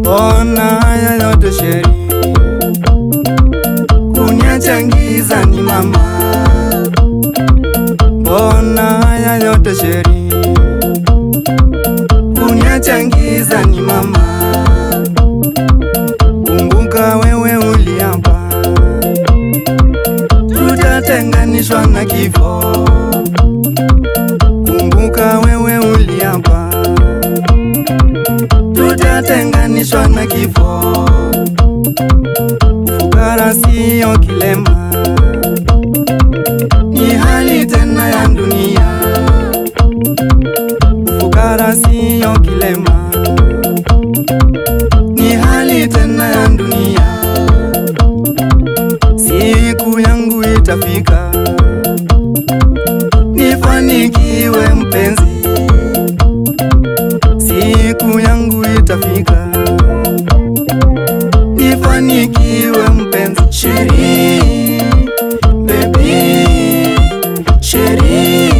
Bona haya yote sheri, kuniachangiza ni mama. Bona haya yote sheri, kuniachangiza ni mama. Kumbuka wewe uliapa tutatenganishwa na kifo. Kumbuka wewe uliapa tutatenganishwa na kifo. Ufukara siyo kilema, ni hali tena ya dunia. Ufukara siyo kilema, ni hali tena ya dunia. Siku yangu itafika, nifanikiwe mpenzi. Siku yangu itafika, nifanikiwe mpenzi. Sheri, baby, sheri,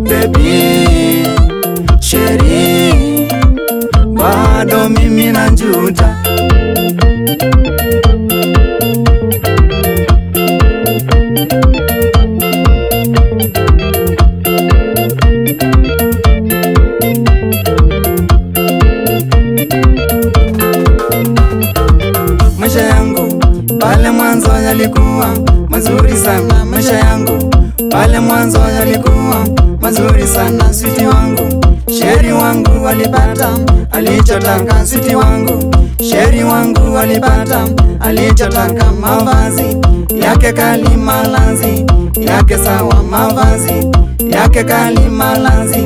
baby, sheri, bado mimi najuta. Maisha yangu pale mwanzo yalikuwa mazuri sana. Maisha yangu pale mwanzo yalikuwa mazuri sana. Switi wangu, sheri wangu alipata alichotaka. Switi wangu, sheri wangu alipata alichotaka. Mavazi yake kali, malazi yake sawa. Mavazi yake kali, malazi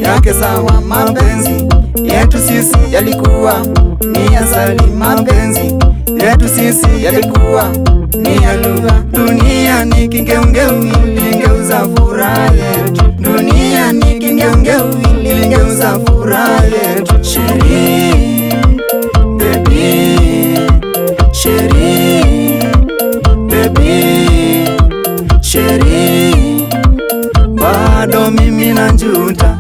yake sawa. Mapenzi yetu sisi yalikuwa ni asali. Mapenzi yetu sisi yalikuwa ni ya lugha. Dunia ni kingeungeu, ilingeuza furaha yetu. Dunia ni kingeungeu, ilingeuza furaha yetu. Sheri, baby, sheri, baby, sheri, bado mimi najuta.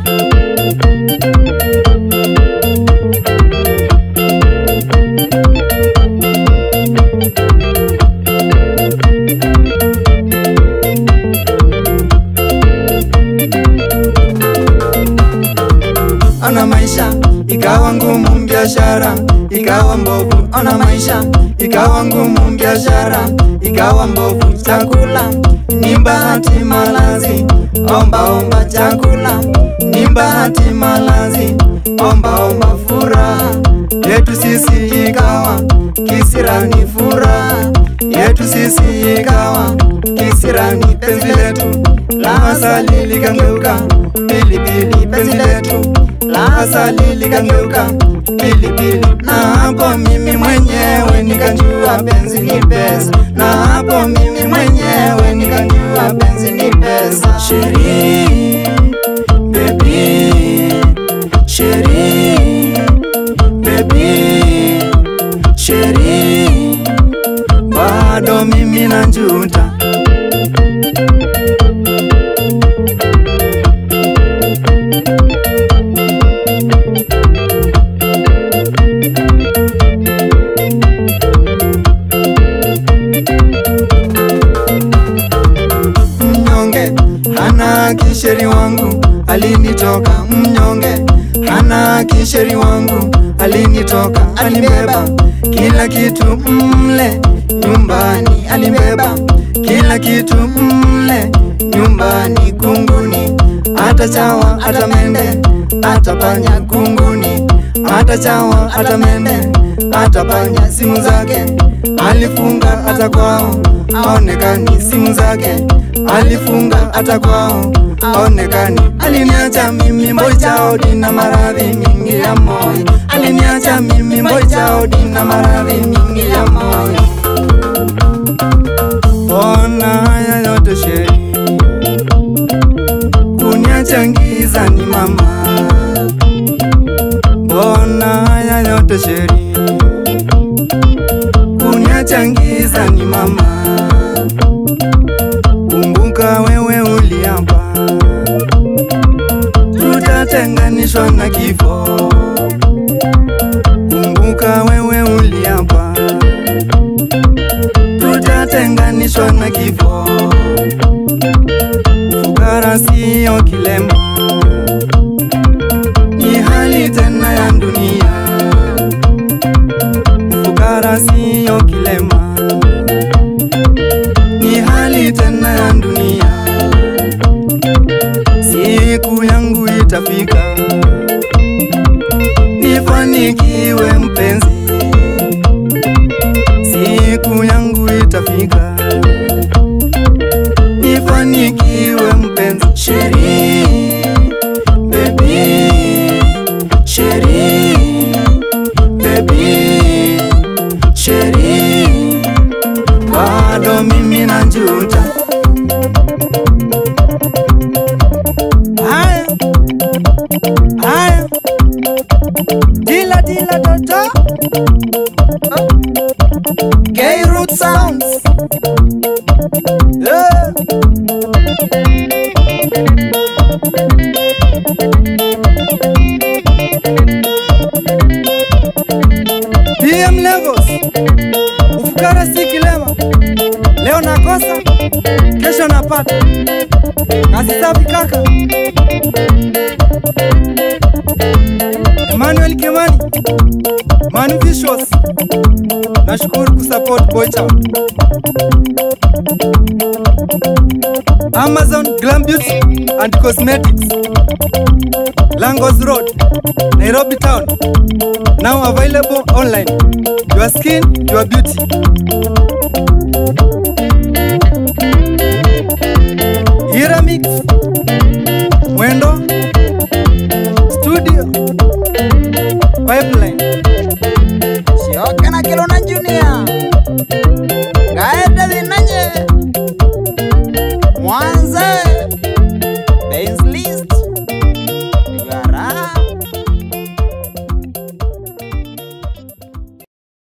Ona maisha ikawa ngumu, biashara ikawa mbovu. Ona maisha ikawa ngumu, biashara ikawa mbovu. Chakula ni bahati, malazi omba omba. Chakula ni bahati, malazi omba omba. Furaha yetu sisi ikawa kisirani. Furaha yetu sisi ikawa kisirani. Penzi letu la asali likangeuka pilipili. Penzi letu la asali likangeuka pilipili. Na hapo mimi mwenyewe nikajua penzi ni pesa. Na hapo mimi mwenyewe nikajua penzi ni pesa. Sheri, baby, sheri, baby, sheri, bado mimi najuta. Mnyonge hana kisheri wangu alinitoka. Mnyonge hana kisheri wangu alinitoka. Alibeba kila kitu mle nyumbani. Alibeba kila kitu mle nyumbani. Kunguni hata chawa hata mende hata panya. Kunguni hata chawa hata mende hata panya. Simu zake alifunga hata kwao aonekani. Simu zake alifunga hata kwao aonekani. Aliniacha mimi mboi chao dina maradhi mingi ya moyo. Aliniacha mimi mboi chao dina maradhi mingi ya moyo. Bona haya yote sheri, kuniachangiza ni mama. Bona haya yote sheri, kuchangiza ni mama. Kumbuka wewe uliapa tutatenganishwa na kifo. Kumbuka wewe uliapa tutatenganishwa na kifo. Fukara siyo kilema, ni hali tena ya dunia. Fukara siyo kilema, ni hali tena ya dunia. Siku yangu itafika nifanikiwe mpenzi, siku yangu itafika nifanikiwe mpenzi. Sheri, baby, Sheri, baby, Sheri, bado mimi najuta. Haya, haya, dila dila toto, K-Root Sounds. DM Levels, ufukara si kilema. Leo nakosa, kesho napata. Kazi safi kaka. Emmanuel Kimani, Manu Visuals. Nashukuru kusupport Boy Chow. Amazon Glam Beauty and Cosmetics, Langos Road, Nairobi Town. Now available online. Your skin, your beauty.